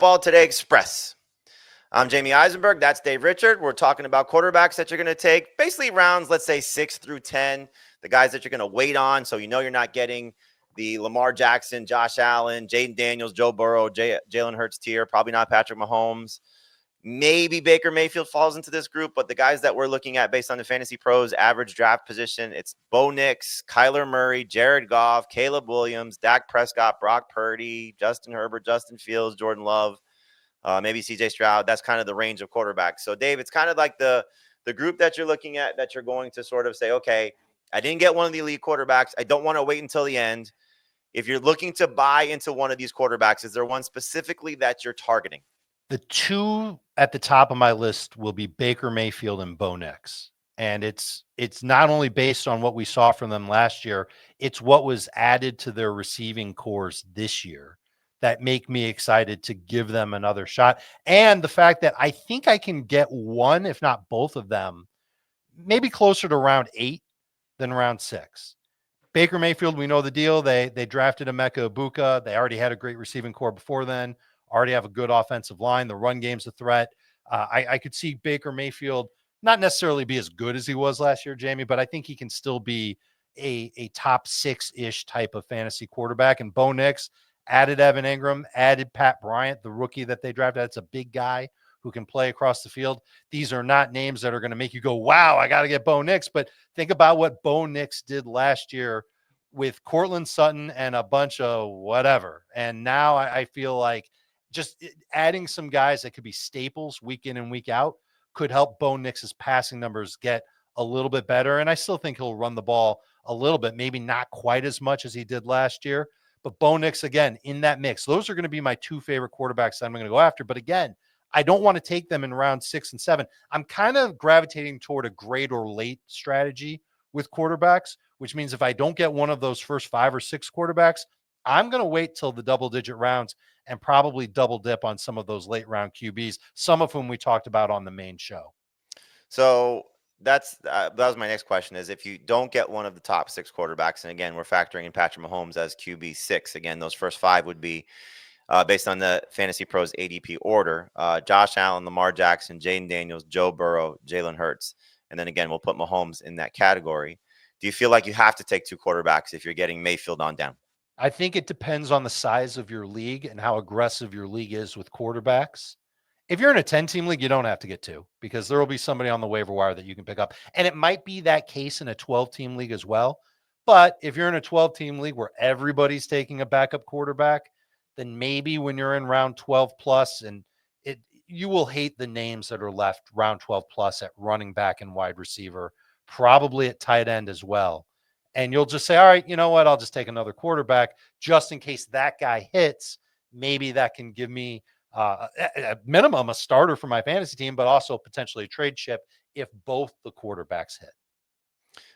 Football Today Express. I'm Jamey Eisenberg. That's Dave Richard. We're talking about quarterbacks that you're going to take, basically rounds, let's say 6 through 10, the guys that you're going to wait on. So you know you're not getting the Lamar Jackson, Josh Allen, Jaden Daniels, Joe Burrow, Jalen Hurts tier, probably not Patrick Mahomes. Maybe Baker Mayfield falls into this group, but the guys that we're looking at based on the Fantasy Pros average draft position, it's Bo Nix, Kyler Murray, Jared Goff, Caleb Williams, Dak Prescott, Brock Purdy, Justin Herbert, Justin Fields, Jordan Love, maybe CJ Stroud. That's kind of the range of quarterbacks. So, Dave, it's kind of like the group that you're looking at that you're going to sort of say, okay, I didn't get one of the elite quarterbacks. I don't want to wait until the end. If you're looking to buy into one of these quarterbacks, is there one specifically that you're targeting? The two at the top of my list will be Baker Mayfield and Bo Nix. And it's not only based on what we saw from them last year, it's what was added to their receiving cores this year that make me excited to give them another shot. And the fact that I think I can get one, if not both of them, maybe closer to round 8 than round 6. Baker Mayfield, we know the deal. They drafted Emeka Ibuka. They already had a great receiving core before then, already have a good offensive line. The run game's a threat. I could see Baker Mayfield not necessarily be as good as he was last year, Jamey, but I think he can still be a top 6-ish type of fantasy quarterback. And Bo Nix added Evan Ingram, added Pat Bryant, the rookie that they drafted. That's a big guy who can play across the field. These are not names that are going to make you go, wow, I got to get Bo Nix. But think about what Bo Nix did last year with Cortland Sutton and a bunch of whatever. And now I feel like just adding some guys that could be staples week in and week out could help Bo Nix's passing numbers get a little bit better. And I still think he'll run the ball a little bit, maybe not quite as much as he did last year. But Bo Nix, again, in that mix, those are going to be my two favorite quarterbacks that I'm going to go after. But again, I don't want to take them in round 6 and 7. I'm kind of gravitating toward a grade or late strategy with quarterbacks, which means if I don't get one of those first 5 or 6 quarterbacks, I'm going to wait till the double-digit rounds and probably double dip on some of those late round QBs, some of whom we talked about on the main show. So that was my next question is if you don't get one of the top 6 quarterbacks, and again, we're factoring in Patrick Mahomes as QB 6. Again, those first 5 would be based on the Fantasy Pros ADP order, Josh Allen, Lamar Jackson, Jaden Daniels, Joe Burrow, Jalen Hurts. And then again, we'll put Mahomes in that category. Do you feel like you have to take 2 quarterbacks if you're getting Mayfield on down? I think it depends on the size of your league and how aggressive your league is with quarterbacks. If you're in a 10-team league, you don't have to get 2 because there will be somebody on the waiver wire that you can pick up. And it might be that case in a 12-team league as well. But if you're in a 12-team league where everybody's taking a backup quarterback, then maybe when you're in round 12 plus, and you will hate the names that are left round 12 plus at running back and wide receiver, probably at tight end as well. And you'll just say, all right, you know what? I'll just take another quarterback just in case that guy hits. Maybe that can give me at minimum a starter for my fantasy team, but also potentially a trade chip if both the quarterbacks hit.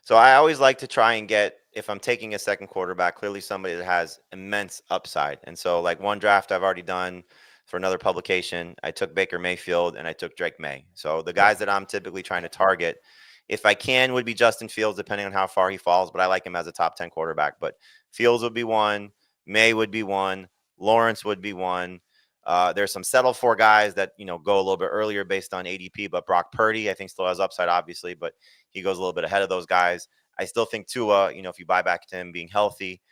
So I always like to try and get, if I'm taking a second quarterback, clearly somebody that has immense upside. And so like one draft I've already done for another publication, I took Baker Mayfield and I took Drake May. So the guys that I'm typically trying to target, if I can, would be Justin Fields, depending on how far he falls, but I like him as a top 10 quarterback. But Fields would be one, May would be one, Lawrence would be one. There's some settle for guys that, go a little bit earlier based on ADP, but Brock Purdy, I think, still has upside, obviously, but he goes a little bit ahead of those guys. I still think Tua, if you buy back to him being healthy,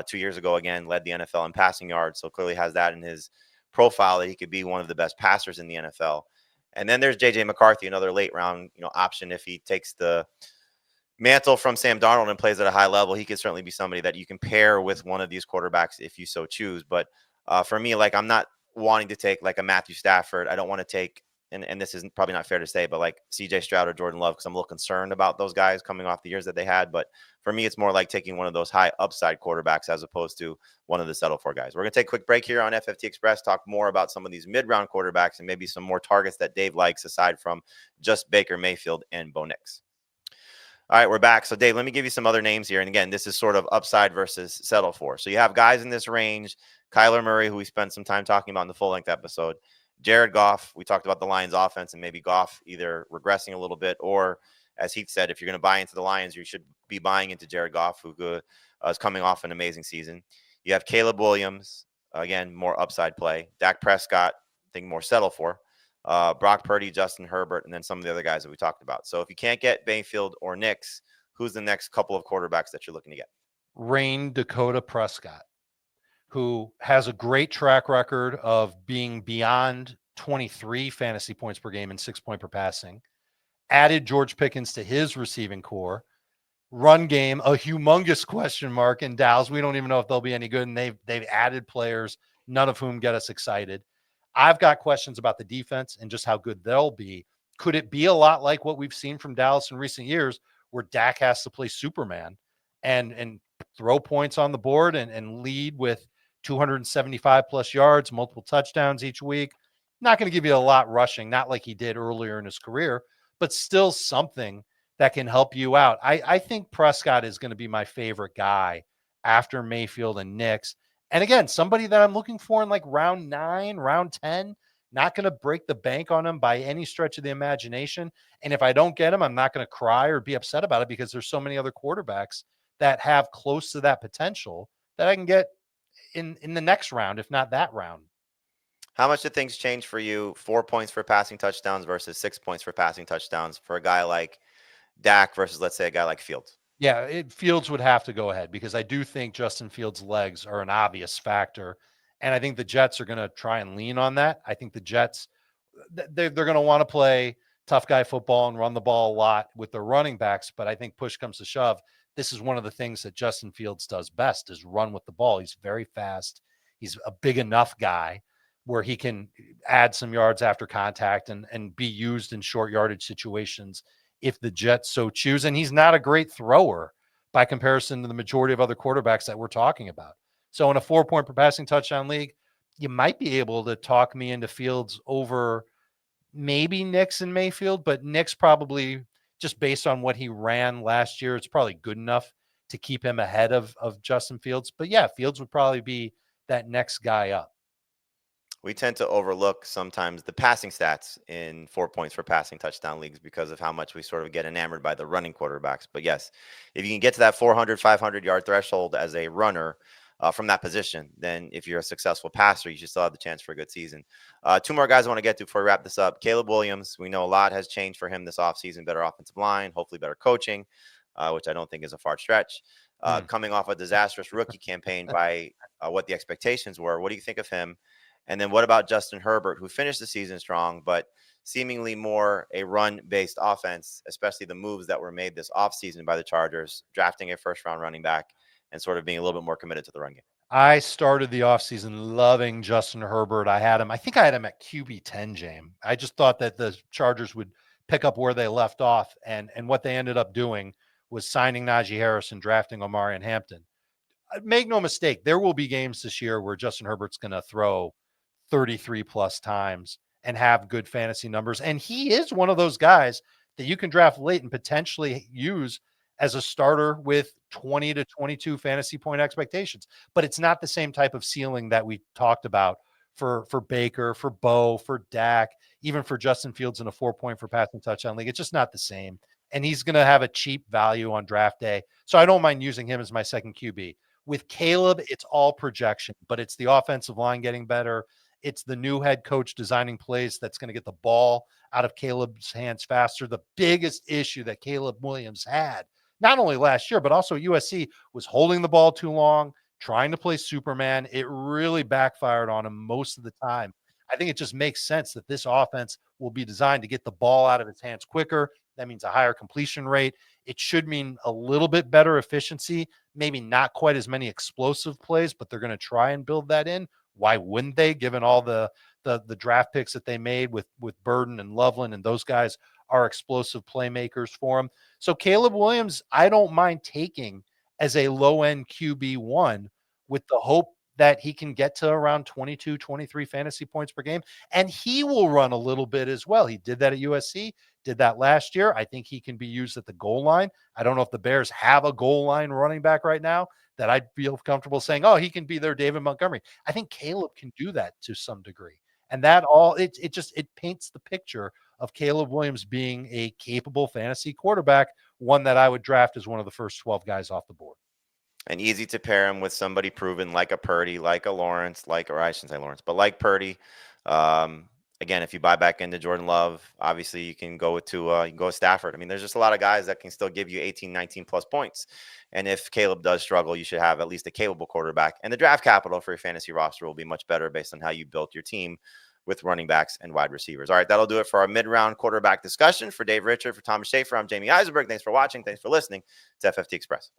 2 years ago, again, led the NFL in passing yards. So clearly has that in his profile that he could be one of the best passers in the NFL. And then there's JJ McCarthy, another late round, option. If he takes the mantle from Sam Darnold and plays at a high level, he could certainly be somebody that you can pair with one of these quarterbacks if you so choose. But for me, like, I'm not wanting to take like a Matthew Stafford. I don't want to take, and this isn't probably not fair to say, but like CJ Stroud or Jordan Love, because I'm a little concerned about those guys coming off the years that they had. But for me, it's more like taking one of those high upside quarterbacks as opposed to one of the settle for guys. We're going to take a quick break here on FFT Express, talk more about some of these mid-round quarterbacks and maybe some more targets that Dave likes aside from just Baker Mayfield and Bo Nix. All right, we're back. So, Dave, let me give you some other names here. And again, this is sort of upside versus settle for. So you have guys in this range. Kyler Murray, who we spent some time talking about in the full-length episode. Jared Goff, we talked about the Lions offense and maybe Goff either regressing a little bit or, as Heath said, if you're going to buy into the Lions, you should be buying into Jared Goff, who is coming off an amazing season. You have Caleb Williams, again, more upside play. Dak Prescott, I think more settle for. Brock Purdy, Justin Herbert, and then some of the other guys that we talked about. So if you can't get Mayfield or Nix, who's the next couple of quarterbacks that you're looking to get? Rain Dakota Prescott, who has a great track record of being beyond 23 fantasy points per game and 6 point per passing. Added George Pickens to his receiving core. Run game, a humongous question mark in Dallas. We don't even know if they'll be any good, and they've added players, none of whom get us excited. I've got questions about the defense and just how good they'll be. Could it be a lot like what we've seen from Dallas in recent years, where Dak has to play Superman and throw points on the board and lead with 275 plus yards, multiple touchdowns each week? Not going to give you a lot rushing, not like he did earlier in his career, but still something that can help you out. I think Prescott is going to be my favorite guy after Mayfield and Nix. And again, somebody that I'm looking for in like round 9, round 10, not going to break the bank on him by any stretch of the imagination. And if I don't get him, I'm not going to cry or be upset about it, because there's so many other quarterbacks that have close to that potential that I can get in the next round, if not that round. How much did things change for you? 4 points for passing touchdowns versus 6 points for passing touchdowns for a guy like Dak versus, let's say, a guy like Fields? Yeah, Fields would have to go ahead, because I do think Justin Fields' legs are an obvious factor. And I think the Jets are going to try and lean on that. I think the Jets, they're going to want to play tough guy football and run the ball a lot with their running backs. But I think push comes to shove, this is one of the things that Justin Fields does best, is run with the ball. He's very fast. He's a big enough guy where he can add some yards after contact and be used in short yardage situations if the Jets so choose. And he's not a great thrower by comparison to the majority of other quarterbacks that we're talking about. So in a 4 point per passing touchdown league, you might be able to talk me into Fields over maybe Nix and Mayfield, but Nix probably, just based on what he ran last year, it's probably good enough to keep him ahead of Justin Fields. But yeah, Fields would probably be that next guy up. We tend to overlook sometimes the passing stats in 4 points for passing touchdown leagues because of how much we sort of get enamored by the running quarterbacks. But yes, if you can get to that 400, 500-yard threshold as a runner from that position, then if you're a successful passer, you should still have the chance for a good season. Two more guys I want to get to before we wrap this up. Caleb Williams, we know a lot has changed for him this offseason, better offensive line, hopefully better coaching, which I don't think is a far stretch. Coming off a disastrous rookie campaign by what the expectations were. What do you think of him? And then what about Justin Herbert, who finished the season strong, but seemingly more a run-based offense, especially the moves that were made this offseason by the Chargers, drafting a first-round running back and sort of being a little bit more committed to the run game? I started the offseason loving Justin Herbert. I think I had him at QB 10, Jamey. I just thought that the Chargers would pick up where they left off. And what they ended up doing was signing Najee Harris and drafting Omarion Hampton. Make no mistake, there will be games this year where Justin Herbert's going to throw 33 plus times and have good fantasy numbers. And he is one of those guys that you can draft late and potentially use as a starter with 20 to 22 fantasy point expectations. But it's not the same type of ceiling that we talked about for Baker, for Bo, for Dak, even for Justin Fields in a 4 point for passing touchdown league. It's just not the same. And he's going to have a cheap value on draft day. So I don't mind using him as my second QB. With Caleb, it's all projection, but it's the offensive line getting better. It's the new head coach designing plays that's going to get the ball out of Caleb's hands faster. The biggest issue that Caleb Williams had, not only last year, but also at USC, was holding the ball too long, trying to play Superman. It really backfired on him most of the time. I think it just makes sense that this offense will be designed to get the ball out of his hands quicker. That means a higher completion rate. It should mean a little bit better efficiency, maybe not quite as many explosive plays, but they're going to try and build that in. Why wouldn't they, given all the draft picks that they made with Burden and Loveland, and those guys are explosive playmakers for him. So Caleb Williams, I don't mind taking as a low-end QB1 with the hope that he can get to around 22, 23 fantasy points per game. And he will run a little bit as well. He did that at USC, did that last year. I think he can be used at the goal line. I don't know if the Bears have a goal line running back right now that I'd feel comfortable saying, oh, he can be their David Montgomery. I think Caleb can do that to some degree. And that all, it paints the picture of Caleb Williams being a capable fantasy quarterback, one that I would draft as one of the first 12 guys off the board. and easy to pair him with somebody proven like a Purdy, like a Lawrence, or I shouldn't say Lawrence, but like Purdy. Again, if you buy back into Jordan Love, obviously you can go with Tua, you can go with Stafford. I mean, there's just a lot of guys that can still give you 18, 19 plus points. And if Caleb does struggle, you should have at least a capable quarterback. And the draft capital for your fantasy roster will be much better based on how you built your team with running backs and wide receivers. All right, that'll do it for our mid-round quarterback discussion. For Dave Richard, for Thomas Schaefer, I'm Jamey Eisenberg. Thanks for watching. Thanks for listening to FFT Express.